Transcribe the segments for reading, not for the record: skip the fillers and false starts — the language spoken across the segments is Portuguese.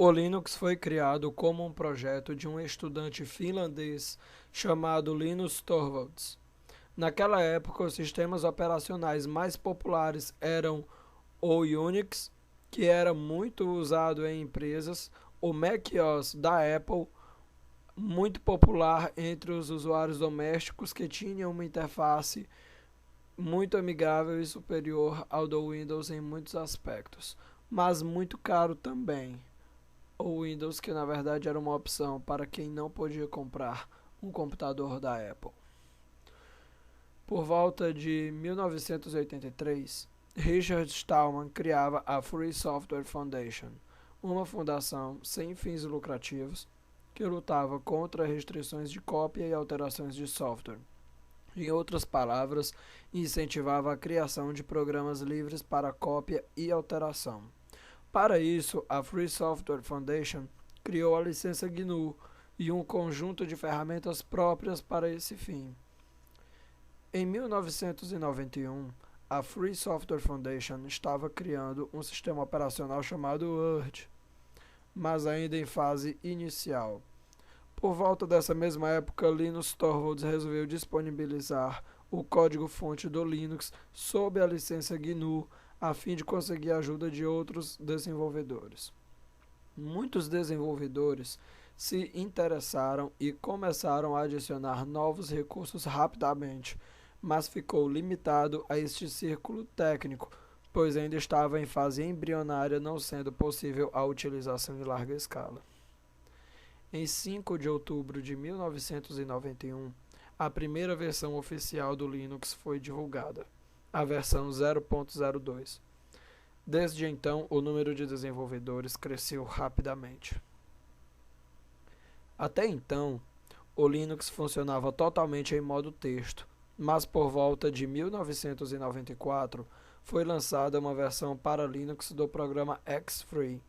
O Linux foi criado como um projeto de um estudante finlandês chamado Linus Torvalds. Naquela época, os sistemas operacionais mais populares eram o Unix, que era muito usado em empresas, o macOS da Apple, muito popular entre os usuários domésticos que tinham uma interface muito amigável e superior ao do Windows em muitos aspectos, mas muito caro também. O Windows, que na verdade era uma opção para quem não podia comprar um computador da Apple. Por volta de 1983, Richard Stallman criava a Free Software Foundation, uma fundação sem fins lucrativos que lutava contra restrições de cópia e alterações de software. Em outras palavras, incentivava a criação de programas livres para cópia e alteração. Para isso, a Free Software Foundation criou a licença GNU e um conjunto de ferramentas próprias para esse fim. Em 1991, a Free Software Foundation estava criando um sistema operacional chamado Word, mas ainda em fase inicial. Por volta dessa mesma época, Linus Torvalds resolveu disponibilizar o código-fonte do Linux sob a licença GNU, a fim de conseguir a ajuda de outros desenvolvedores. Muitos desenvolvedores se interessaram e começaram a adicionar novos recursos rapidamente, mas ficou limitado a este círculo técnico, pois ainda estava em fase embrionária, não sendo possível a utilização em larga escala. Em 5 de outubro de 1991, a primeira versão oficial do Linux foi divulgada, a versão 0.02. Desde então, o número de desenvolvedores cresceu rapidamente. Até então, o Linux funcionava totalmente em modo texto, mas por volta de 1994 foi lançada uma versão para Linux do programa Xfree,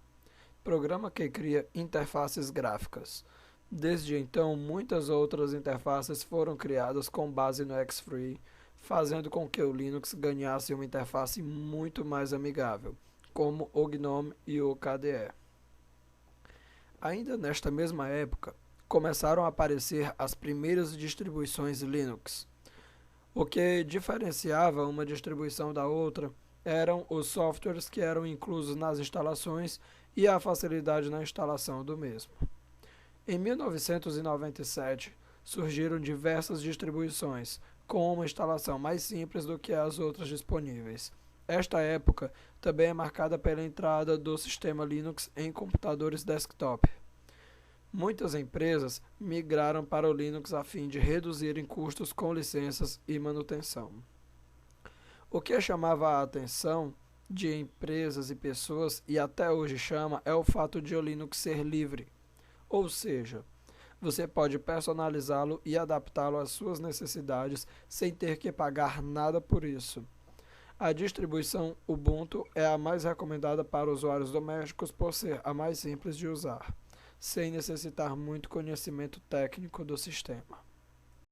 programa que cria interfaces gráficas. Desde então, muitas outras interfaces foram criadas com base no Xfree, fazendo com que o Linux ganhasse uma interface muito mais amigável, como o GNOME e o KDE. Ainda nesta mesma época, começaram a aparecer as primeiras distribuições Linux. O que diferenciava uma distribuição da outra eram os softwares que eram inclusos nas instalações e a facilidade na instalação do mesmo. Em 1997, surgiram diversas distribuições, com uma instalação mais simples do que as outras disponíveis. Esta época também é marcada pela entrada do sistema Linux em computadores desktop. Muitas empresas migraram para o Linux a fim de reduzirem custos com licenças e manutenção. O que chamava a atenção de empresas e pessoas, e até hoje chama, é o fato de o Linux ser livre. Ou seja, você pode personalizá-lo e adaptá-lo às suas necessidades sem ter que pagar nada por isso. A distribuição Ubuntu é a mais recomendada para usuários domésticos por ser a mais simples de usar, sem necessitar muito conhecimento técnico do sistema.